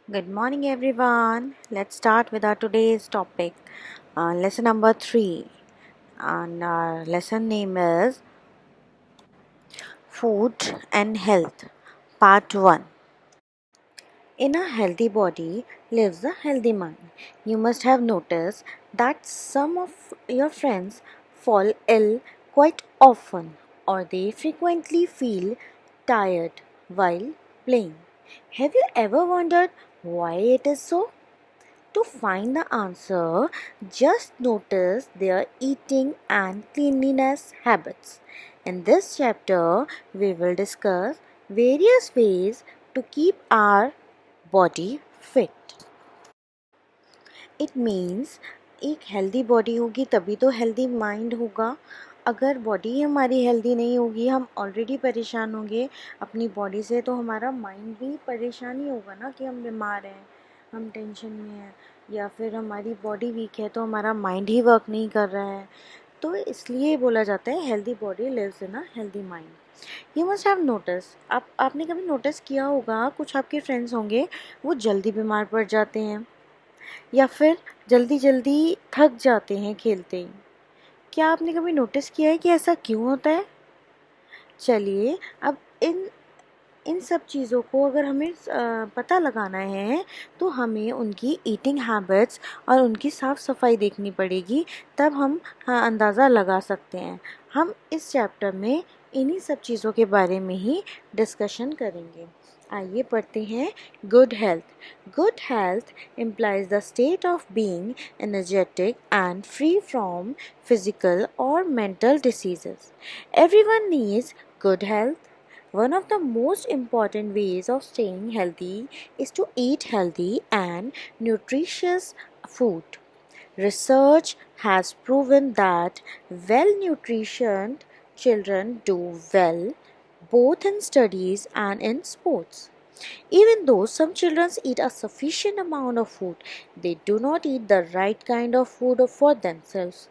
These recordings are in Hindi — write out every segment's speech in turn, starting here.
Good morning, everyone. Let's start with our today's topic, lesson number 3. And our lesson name is Food and Health, Part 1. In a healthy body lives a healthy mind. You must have noticed that some of your friends fall ill quite often, or they frequently feel tired while playing. Have you ever wondered why it is so? To find the answer, just notice their eating and cleanliness habits. In this chapter, we will discuss various ways to keep our body fit. It means एक हेल्दी बॉडी होगी तभी तो हेल्दी माइंड होगा. अगर बॉडी हमारी हेल्दी नहीं होगी, हम ऑलरेडी परेशान होंगे अपनी बॉडी से, तो हमारा माइंड भी परेशान ही होगा ना कि हम बीमार हैं, हम टेंशन में हैं, या फिर हमारी बॉडी वीक है तो हमारा माइंड ही वर्क नहीं कर रहा है. तो इसलिए बोला जाता है healthy body lives in a healthy mind. You must have notice, आपने कभी नोटिस किया होगा, कुछ आपके फ्रेंड्स होंगे वो जल्दी बीमार पड़ जाते हैं या फिर जल्दी जल्दी थक जाते हैं खेलते ही. क्या आपने कभी नोटिस किया है कि ऐसा क्यों होता है? चलिए, अब इन इन सब चीज़ों को अगर हमें पता लगाना है तो हमें उनकी ईटिंग हैबिट्स और उनकी साफ़ सफाई देखनी पड़ेगी, तब हम अंदाज़ा लगा सकते हैं. हम इस चैप्टर में इन्हीं सब चीज़ों के बारे में ही डिस्कशन करेंगे. आइए पढ़ते हैं. Good health. Good health implies the state of being energetic and free from physical or mental diseases. Everyone needs good health. One of the most important ways of staying healthy is to eat healthy and nutritious food. Research has proven that well nutritioned children do well both in studies and in sports. Even though some children eat a sufficient amount of food, they do not eat the right kind of food for themselves.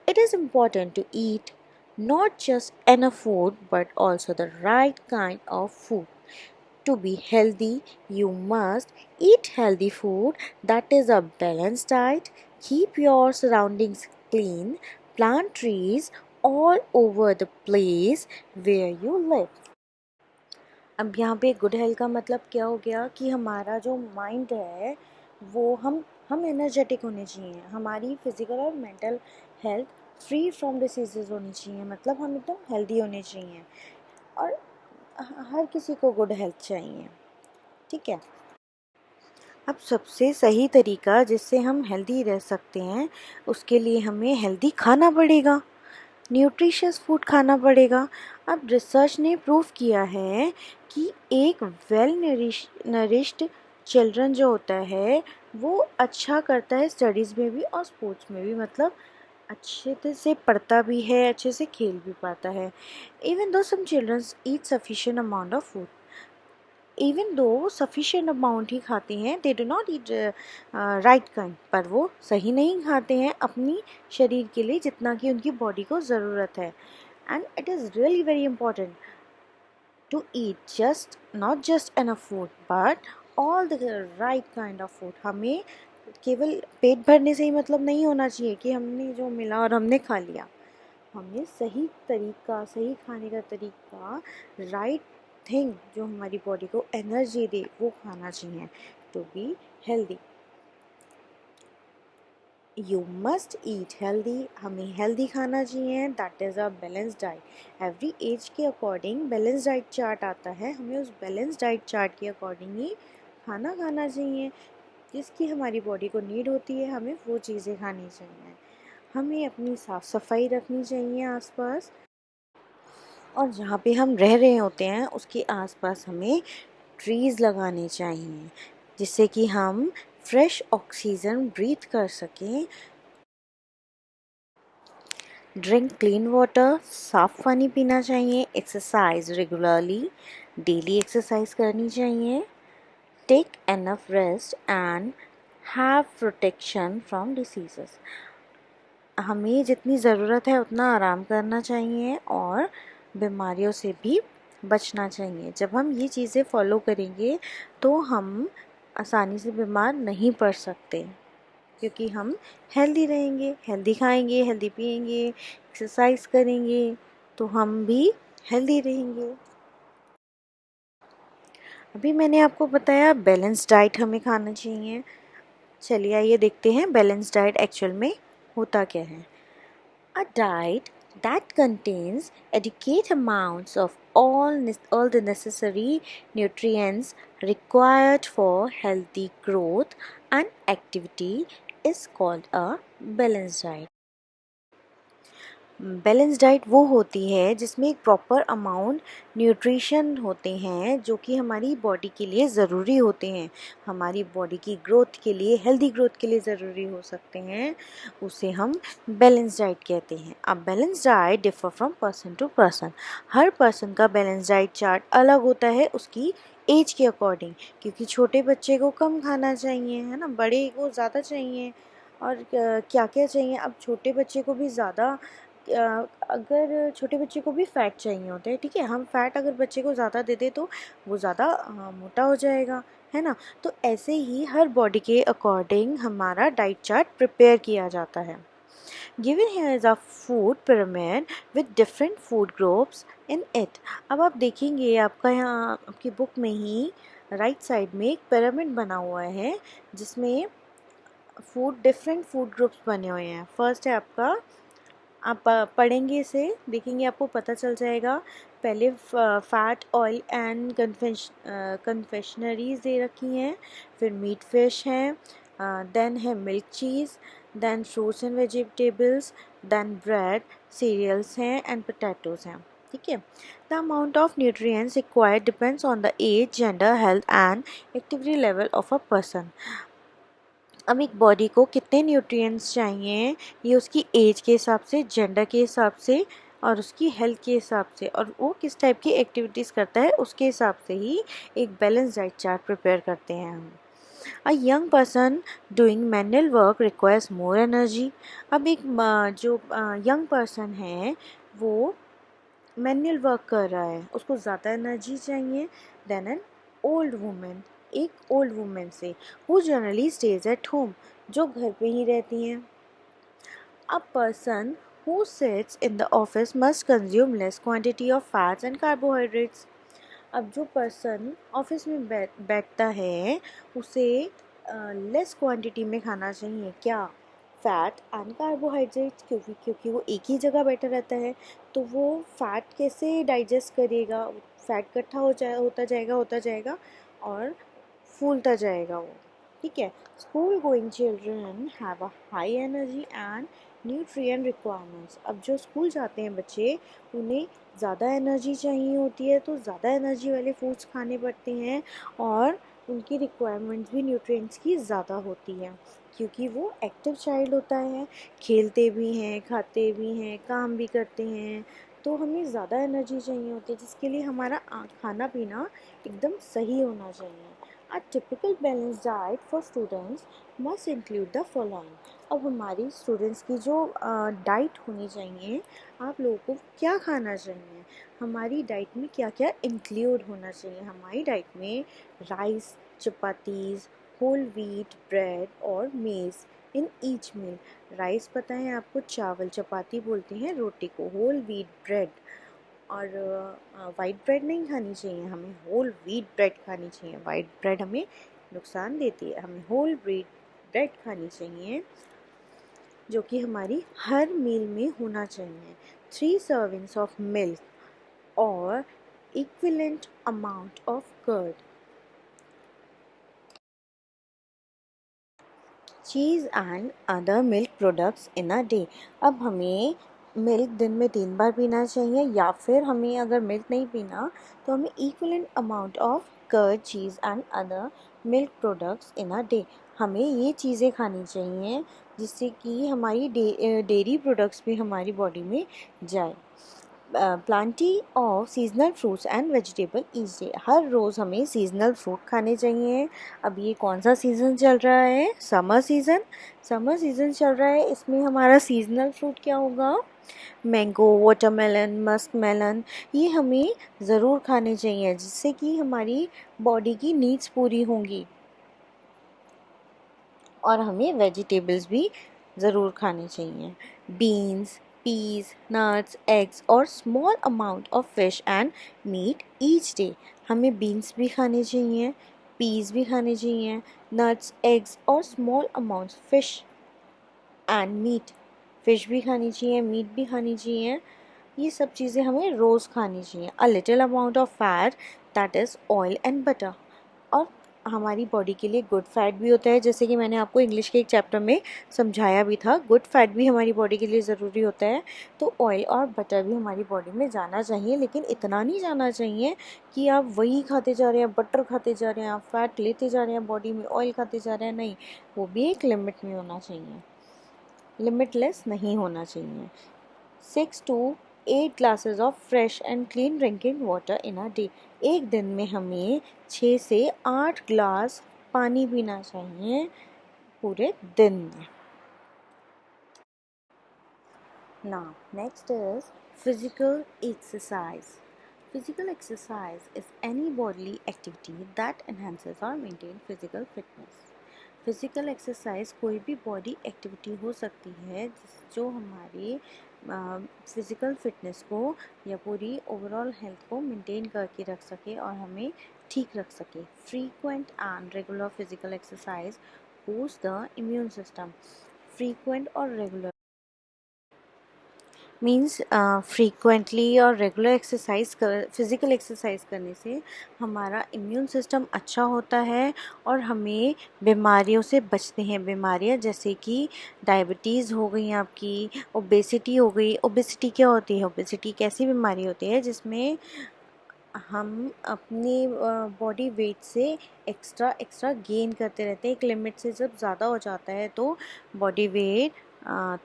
It is important to eat not just enough food but also the right kind of food. To be healthy, you must eat healthy food, that is a balanced diet, keep your surroundings clean, plant trees all over the place where you live. अब यहाँ पे गुड हेल्थ का मतलब क्या हो गया कि हमारा जो माइंड है वो हम एनर्जेटिक होने चाहिए, हमारी फिजिकल और mental health free from diseases होनी चाहिए, मतलब हम एकदम हेल्दी होने चाहिए. और हर किसी को गुड हेल्थ चाहिए, ठीक है. अब सबसे सही तरीका जिससे हम हेल्दी रह सकते हैं उसके लिए हमें हेल्दी खाना पड़ेगा, न्यूट्रिशियस फूड खाना पड़ेगा. अब रिसर्च ने प्रूव किया है कि एक वेल नरिश्ड चिल्ड्रन जो होता है वो अच्छा करता है स्टडीज़ में भी और स्पोर्ट्स में भी, मतलब अच्छे से पढ़ता भी है, अच्छे से खेल भी पाता है. Even though some childrens eat sufficient amount of food, even though वो सफिशिएंट अमाउंट ही खाते हैं, they do not eat right kind, पर वो सही नहीं खाते हैं अपनी शरीर के लिए जितना कि उनकी बॉडी को ज़रूरत है. And it is really very important to eat not just enough food but all the right kind of food. हमें केवल पेट भरने से ही मतलब नहीं होना चाहिए कि हमने जो मिला और हमने खा लिया. हमें सही तरीका, सही खाने का तरीका, राइट थिंग जो हमारी बॉडी को एनर्जी दे वो खाना चाहिए to be healthy. You must eat healthy, हमें हेल्दी खाना चाहिए, that is a balance diet. Every age के अकॉर्डिंग बैलेंस डाइट चार्ट आता है, हमें उस बैलेंस डाइट चार्ट के अकॉर्डिंग ही खाना खाना चाहिए. जिसकी हमारी बॉडी को नीड होती है हमें वो चीज़ें खानी चाहिए. हमें अपनी साफ़ सफाई रखनी चाहिए आसपास, और जहाँ पे हम रह रहे होते हैं उसके आसपास हमें ट्रीज़ लगाने चाहिए जिससे कि हम फ्रेश ऑक्सीजन ब्रीथ कर सकें. ड्रिंक क्लीन वाटर, साफ़ पानी पीना चाहिए. एक्सरसाइज रेगुलरली, डेली एक्सरसाइज करनी चाहिए. Take enough rest and have protection from diseases. हमें जितनी ज़रूरत है उतना आराम करना चाहिए और बीमारियों से भी बचना चाहिए. जब हम ये चीज़ें फॉलो करेंगे तो हम आसानी से बीमार नहीं पड़ सकते, क्योंकि हम हेल्दी रहेंगे, हेल्दी खाएंगे, हेल्दी पिएंगे, एक्सरसाइज करेंगे, तो हम भी हेल्दी रहेंगे। अभी मैंने आपको बताया बैलेंस डाइट हमें खाना चाहिए। चलिए आइए देखते हैं बैलेंस डाइट एक्चुअल में होता क्या है। A diet that contains adequate amounts of all the necessary nutrients required for healthy growth and activity is called a balanced diet. Balance diet वो होती है जिसमें एक प्रॉपर अमाउंट न्यूट्रिशन होते हैं जो कि हमारी बॉडी के लिए ज़रूरी होते हैं, हमारी बॉडी की ग्रोथ के लिए, हेल्दी ग्रोथ के लिए ज़रूरी हो सकते हैं, उसे हम बैलेंस डाइट कहते हैं। अब balance diet differ from person to person. हर पर्सन का बैलेंस डाइट चार्ट अलग होता है उसकी एज के अकॉर्डिंग, क्योंकि छोटे बच्चे को कम खाना चाहिए, है ना, बड़े को ज़्यादा चाहिए, और क्या क्या चाहिए। अब छोटे बच्चे को भी ज़्यादा अगर छोटे बच्चे को भी फ़ैट चाहिए होता है, ठीक है, हम फ़ैट अगर बच्चे को ज़्यादा दे दें तो वो ज़्यादा मोटा हो जाएगा, है ना। तो ऐसे ही हर बॉडी के अकॉर्डिंग हमारा डाइट चार्ट प्रिपेयर किया जाता है। Given here is a food pyramid with different food groups in it. अब आप देखेंगे आपका यहाँ आपकी बुक में ही राइट साइड में एक पिरामिड बना हुआ है जिसमें डिफरेंट फूड ग्रुप्स बने हुए हैं। फर्स्ट है आपका, आप पढ़ेंगे इसे, देखेंगे आपको पता चल जाएगा। पहले फैट, ऑयल एंड कन्फेक्शनरीज दे रखी हैं, फिर मीट फिश हैं, देन है milk cheese, then fruits and vegetables, then bread, cereals हैं एंड पोटैटोज़ हैं, ठीक है। The amount of nutrients required depends on the age, gender, health and activity level of a person. अब एक बॉडी को कितने न्यूट्रिएंट्स चाहिए, ये उसकी एज के हिसाब से, जेंडर के हिसाब से और उसकी हेल्थ के हिसाब से, और वो किस टाइप की एक्टिविटीज़ करता है उसके हिसाब से ही एक बैलेंस डाइट चार्ट प्रिपेयर करते हैं हम। A young person doing manual work requires more energy. अब एक जो यंग पर्सन है वो मैनुअल वर्क कर रहा है, उसको ज़्यादा एनर्जी चाहिए देन एन ओल्ड वुमेन, एक ओल्ड वुमेन से who generally stage at home, जो घर पे ही रहती हैं। A person who sits in the office must consume less quantity of fats and carbohydrates. अब जो पर्सन ऑफिस में बैठता है उसे लेस क्वांटिटी में खाना चाहिए, क्या, फैट एंड कार्बोहाइड्रेट्स, क्योंकि वो एक ही जगह बैठा रहता है, तो वो फैट कैसे डाइजेस्ट करेगा, फैट इकट्ठा होता जाएगा और फूलता जाएगा वो, ठीक है। School going children have a high energy and nutrient requirements. अब जो स्कूल जाते हैं बच्चे, उन्हें ज़्यादा एनर्जी चाहिए होती है, तो ज़्यादा एनर्जी वाले फूड्स खाने पड़ते हैं, और उनकी रिक्वायरमेंट्स भी न्यूट्रिएंट्स की ज़्यादा होती है, क्योंकि वो एक्टिव चाइल्ड होता है, खेलते भी हैं, खाते भी हैं, काम भी करते हैं, तो हमें ज़्यादा एनर्जी चाहिए होती है, जिसके लिए हमारा खाना पीना एकदम सही होना चाहिए। A typical balanced diet for students must include the following. अब हमारी स्टूडेंट्स की जो डाइट होनी चाहिए, आप लोगों को क्या खाना चाहिए, हमारी डाइट में क्या क्या इंक्लूड होना चाहिए। हमारी डाइट में rice, chapatis, whole wheat bread और maize in each meal. Rice पता है आपको, चावल, चपाती बोलते हैं रोटी को, होल व्हीट ब्रेड, और वाइट ब्रेड नहीं खानी चाहिए, हमें होल व्हीट ब्रेड खानी चाहिए। वाइट ब्रेड हमें नुकसान देती है, हमें होल व्हीट ब्रेड खानी चाहिए, जो कि हमारी हर मील में होना चाहिए। 3 सर्विंग्स ऑफ मिल्क और equivalent amount of curd, cheese and other milk products in a day. अब हमें मिल्क दिन में 3 बार पीना चाहिए, या फिर हमें अगर मिल्क नहीं पीना तो हमें equivalent amount of curd, cheese and other milk products in a day. हमें ये चीज़ें खानी चाहिए जिससे कि हमारी डेयरी प्रोडक्ट्स भी हमारी बॉडी में जाए। Plenty of seasonal fruits and vegetable each day. हर रोज़ हमें सीजनल फ्रूट खाने चाहिए। अब ये कौन सा सीज़न चल रहा है, समर सीज़न, समर सीज़न चल रहा है, इसमें हमारा सीजनल फ्रूट क्या होगा, मैंगो, वाटरमेलन, मस्क मेलन, ये हमें ज़रूर खाने चाहिए जिससे कि हमारी बॉडी की नीड्स पूरी होंगी। और हमें वेजिटेबल्स भी ज़रूर खाने चाहिए। बीन्स, peas, nuts, eggs और small amount of fish and meat each day। हमें बीन्स भी खाने चाहिए, peas भी खाने चाहिए, nuts, eggs और small amounts fish and meat। Fish भी खानी चाहिए, मीट भी खानी चाहिए। ये सब चीज़ें हमें रोज़ खानी चाहिए। A little amount of fat, that is oil and butter. और हमारी बॉडी के लिए गुड फैट भी होता है, जैसे कि मैंने आपको इंग्लिश के एक चैप्टर में समझाया भी था। गुड फैट भी हमारी बॉडी के लिए ज़रूरी होता है। तो ऑयल और बटर भी हमारी बॉडी में जाना चाहिए, लेकिन इतना नहीं जाना चाहिए कि आप वही खाते जा रहे हैं, बटर खाते जा रहे हैं, आप फैट लेते जा रहे हैं बॉडी में, ऑयल खाते जा रहे हैं। नहीं, वो भी एक लिमिट में होना चाहिए, लिमिटलेस नहीं होना चाहिए। 6 to 8 glasses of fresh and clean drinking water in a day. एक दिन में हमें 6 से 8 ग्लास पानी पीना चाहिए पूरे दिन में। Now, next is physical exercise. Physical exercise is any bodily activity that enhances or maintains physical fitness. Physical exercise कोई भी बॉडी एक्टिविटी हो सकती है जो हमारी फिज़िकल फिटनेस को या पूरी ओवरऑल हेल्थ को मेंटेन करके रख सके और हमें ठीक रख सके। Frequent and regular physical exercise boost the immune system. Frequent और रेगुलर मीन्स फ्रीक्वेंटली और रेगुलर एक्सरसाइज फिज़िकल एक्सरसाइज करने से हमारा इम्यून सिस्टम अच्छा होता है और हमें बीमारियों से बचते हैं। बीमारियां जैसे कि डायबिटीज़ हो गई आपकी, ओबेसिटी हो गई। ओबेसिटी क्या होती है? ओबेसिटी एक ऐसी बीमारी होती है जिसमें हम अपनी बॉडी वेट से एक्स्ट्रा एक्स्ट्रा गेन करते रहते हैं। एक लिमिट से जब ज़्यादा हो जाता है तो बॉडी वेट,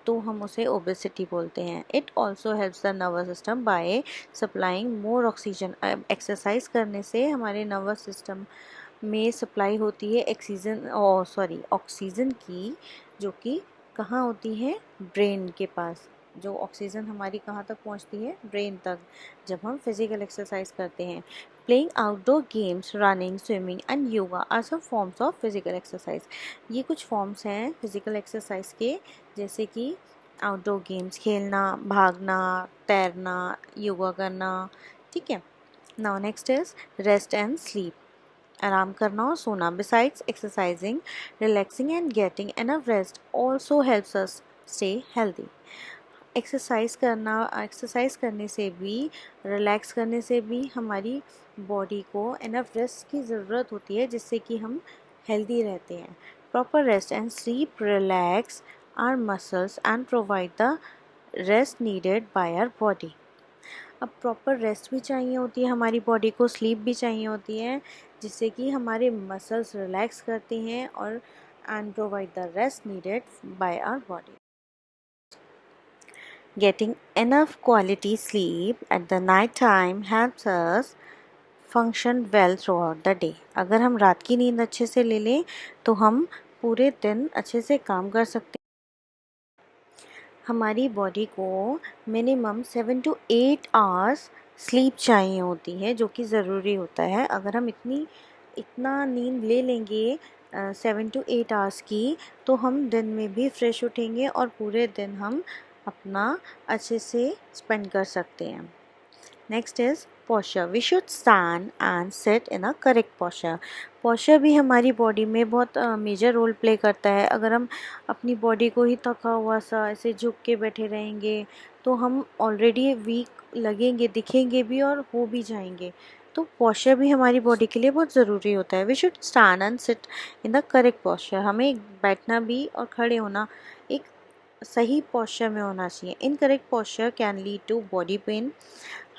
तो हम उसे ओबेसिटी बोलते हैं। It also helps the nervous system by supplying more oxygen. Exercise करने से हमारे नर्वस सिस्टम में सप्लाई होती है ऑक्सीजन की, जो कि कहाँ होती है? ब्रेन के पास। जो ऑक्सीजन हमारी कहाँ तक पहुँचती है? ब्रेन तक, जब हम फिजिकल एक्सरसाइज करते हैं। Playing outdoor games, running, swimming and yoga are some forms of physical exercise. ये कुछ फॉर्म्स हैं फिजिकल एक्सरसाइज के, जैसे कि आउटडोर गेम्स खेलना, भागना, तैरना, योगा करना। ठीक है। Now next is rest and sleep. आराम करना और सोना। Besides exercising, relaxing and getting enough rest also helps us stay healthy. Exercise करने से भी, रिलैक्स करने से भी हमारी बॉडी को एनफ रेस्ट की ज़रूरत होती है, जिससे कि हम हेल्दी रहते हैं। Proper rest and sleep relax our muscles and provide the rest needed by our body. अब प्रॉपर रेस्ट भी चाहिए होती है हमारी बॉडी को, स्लीप भी चाहिए होती है, जिससे कि हमारे मसल्स रिलैक्स करते हैं और and provide the rest needed by our body. Getting enough quality sleep at the night time helps us function well throughout the day. अगर हम रात की नींद अच्छे से ले लें तो हम पूरे दिन अच्छे से काम कर सकते हैं। हमारी बॉडी को मिनिमम 7 to 8 आवर्स स्लीप चाहिए होती है, जो कि ज़रूरी होता है। अगर हम इतना नींद ले लेंगे 7 to 8 आवर्स की, तो हम दिन में भी फ्रेश उठेंगे और पूरे दिन हम अपना अच्छे से स्पेंड कर सकते हैं। Next is posture. We should stand and sit in a correct posture. posture भी हमारी बॉडी में बहुत मेजर रोल प्ले करता है। अगर हम अपनी बॉडी को ही थका हुआ सा ऐसे झुक के बैठे रहेंगे तो हम ऑलरेडी वीक लगेंगे, दिखेंगे भी और हो भी जाएंगे। तो posture भी हमारी बॉडी के लिए बहुत ज़रूरी होता है। We should stand and sit in the correct posture. हमें बैठना भी और खड़े होना एक सही posture में होना चाहिए। Incorrect posture can lead to body pain.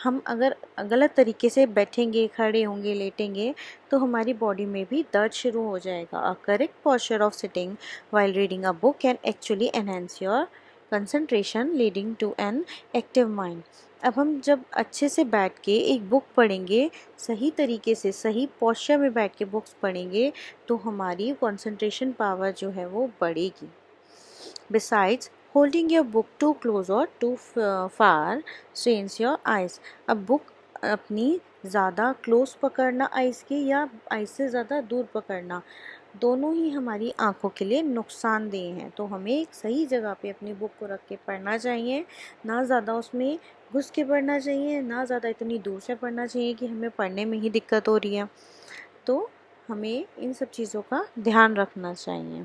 हम अगर गलत तरीके से बैठेंगे, खड़े होंगे, लेटेंगे तो हमारी बॉडी में भी दर्द शुरू हो जाएगा। A correct posture of sitting while reading a book can actually enhance your concentration leading to an active mind. अब हम जब अच्छे से बैठ के एक बुक पढ़ेंगे, सही तरीके से सही posture में बैठ के बुक्स पढ़ेंगे तो हमारी concentration पावर जो है वो बढ़ेगी। Besides, holding your book too close or too far strains your eyes. अब बुक अपनी ज़्यादा क्लोज पकड़ना आइस के या आइस से ज़्यादा दूर पकड़ना, दोनों ही हमारी आँखों के लिए नुकसानदेह हैं। तो हमें एक सही जगह पे अपनी बुक को रख के पढ़ना चाहिए, ना ज़्यादा उसमें घुस के पढ़ना चाहिए, ना ज़्यादा इतनी दूर से पढ़ना चाहिए कि हमें पढ़ने में ही दिक्कत हो रही है। तो हमें इन सब चीज़ों का ध्यान रखना चाहिए।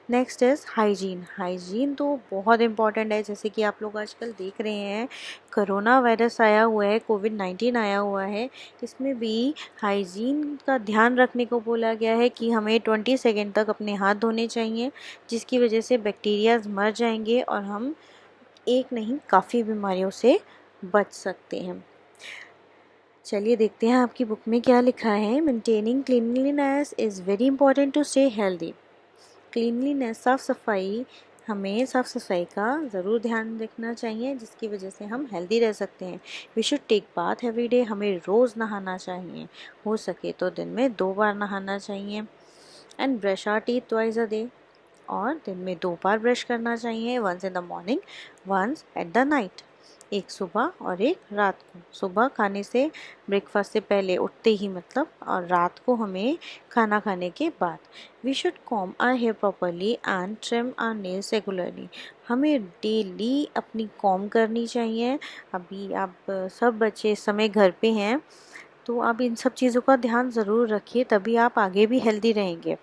Next is hygiene. हाइजीन तो बहुत इम्पॉर्टेंट है। जैसे कि आप लोग आजकल देख रहे हैं, कोरोना वायरस आया हुआ है, कोविड-19 आया हुआ है, इसमें भी हाइजीन का ध्यान रखने को बोला गया है कि हमें 20 सेकेंड तक अपने हाथ धोने चाहिए, जिसकी वजह से बैक्टीरियाज मर जाएंगे और हम एक नहीं काफ़ी बीमारियों से बच सकते हैं। चलिए देखते हैं आपकी बुक में क्या लिखा है। Maintaining cleanliness is very important to stay healthy. Cleanliness, साफ़ सफाई, हमें साफ़ सफाई का ज़रूर ध्यान रखना चाहिए, जिसकी वजह से हम हेल्दी रह सकते हैं। We should take bath every day, हमें रोज़ नहाना चाहिए, हो सके तो दिन में 2 बार नहाना चाहिए। And brush our teeth twice a day, और दिन में 2 बार ब्रश करना चाहिए, once in the morning, once at the night, एक सुबह और एक रात को। सुबह खाने से, ब्रेकफास्ट से पहले उठते ही मतलब, और रात को हमें खाना खाने के बाद। We should comb our hair properly and trim our nails regularly, हमें डेली अपनी कॉम्ब करनी चाहिए। अभी आप सब बच्चे इस समय घर पे हैं, तो आप इन सब चीज़ों का ध्यान ज़रूर रखिए, तभी आप आगे भी हेल्दी रहेंगे।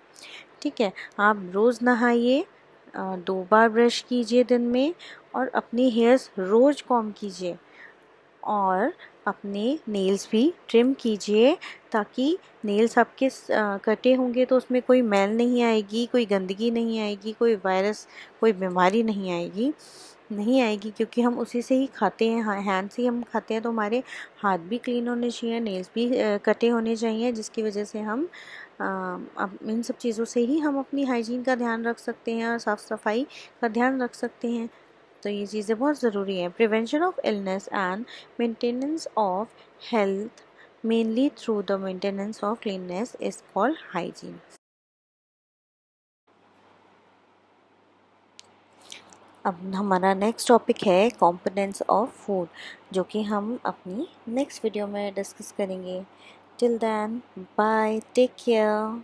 ठीक है, आप रोज़ नहाइए, 2 बार ब्रश कीजिए दिन में, और अपनी हेयर्स रोज़ कॉम्ब कीजिए, और अपने नेल्स भी ट्रिम कीजिए, ताकि नेल्स आपके कटे होंगे तो उसमें कोई मैल नहीं आएगी, कोई गंदगी नहीं आएगी, कोई वायरस, कोई बीमारी नहीं आएगी, क्योंकि हम उसी से ही खाते हैं, हैंड से ही हम खाते हैं, तो हमारे हाथ भी क्लीन होने चाहिए, नेल्स भी कटे होने चाहिए, जिसकी वजह से हम अब इन सब चीज़ों से ही हम अपनी हाइजीन का ध्यान रख सकते हैं और साफ़ सफाई का ध्यान रख सकते हैं। तो ये चीज़ें बहुत ज़रूरी हैं। Prevention of illness and maintenance of health mainly through the maintenance of cleanliness is called hygiene. अब हमारा नेक्स्ट टॉपिक है कंपोनेंट्स ऑफ फूड, जो कि हम अपनी नेक्स्ट वीडियो में डिस्कस करेंगे। Till then, bye, take care.